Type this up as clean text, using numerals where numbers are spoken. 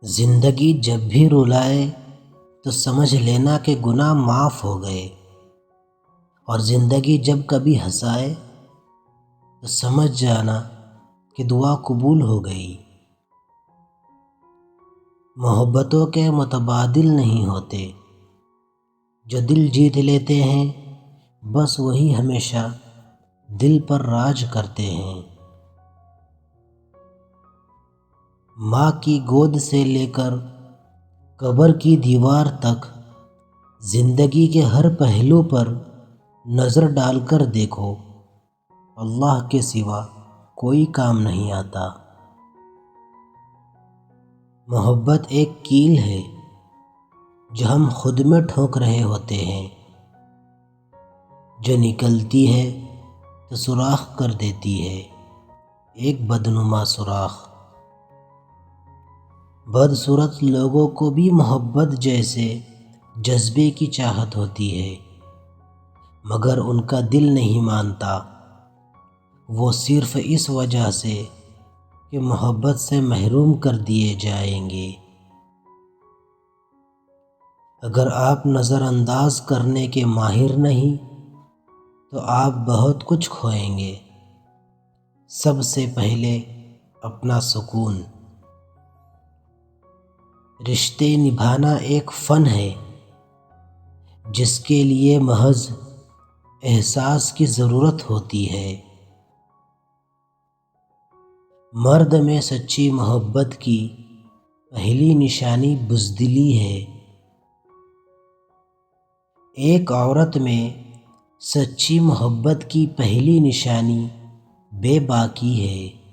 زندگی جب بھی رلائے تو سمجھ لینا کہ گناہ معاف ہو گئے، اور زندگی جب کبھی ہنسائے تو سمجھ جانا کہ دعا قبول ہو گئی۔ محبتوں کے متبادل نہیں ہوتے، جو دل جیت لیتے ہیں بس وہی ہمیشہ دل پر راج کرتے ہیں۔ ماں کی گود سے لے کر قبر کی دیوار تک، زندگی کے ہر پہلو پر نظر ڈال کر دیکھو، اللہ کے سوا کوئی کام نہیں آتا۔ محبت ایک کیل ہے جو ہم خود میں ٹھوک رہے ہوتے ہیں، جو نکلتی ہے تو سوراخ کر دیتی ہے، ایک بدنما سوراخ۔ بدصورت لوگوں کو بھی محبت جیسے جذبے کی چاہت ہوتی ہے، مگر ان کا دل نہیں مانتا، وہ صرف اس وجہ سے کہ محبت سے محروم کر دیے جائیں گے۔ اگر آپ نظر انداز کرنے کے ماہر نہیں تو آپ بہت کچھ کھوئیں گے، سب سے پہلے اپنا سکون۔ رشتے نبھانا ایک فن ہے جس کے لیے محض احساس کی ضرورت ہوتی ہے۔ مرد میں سچی محبت کی پہلی نشانی بزدلی ہے۔ ایک عورت میں سچی محبت کی پہلی نشانی بے باکی ہے۔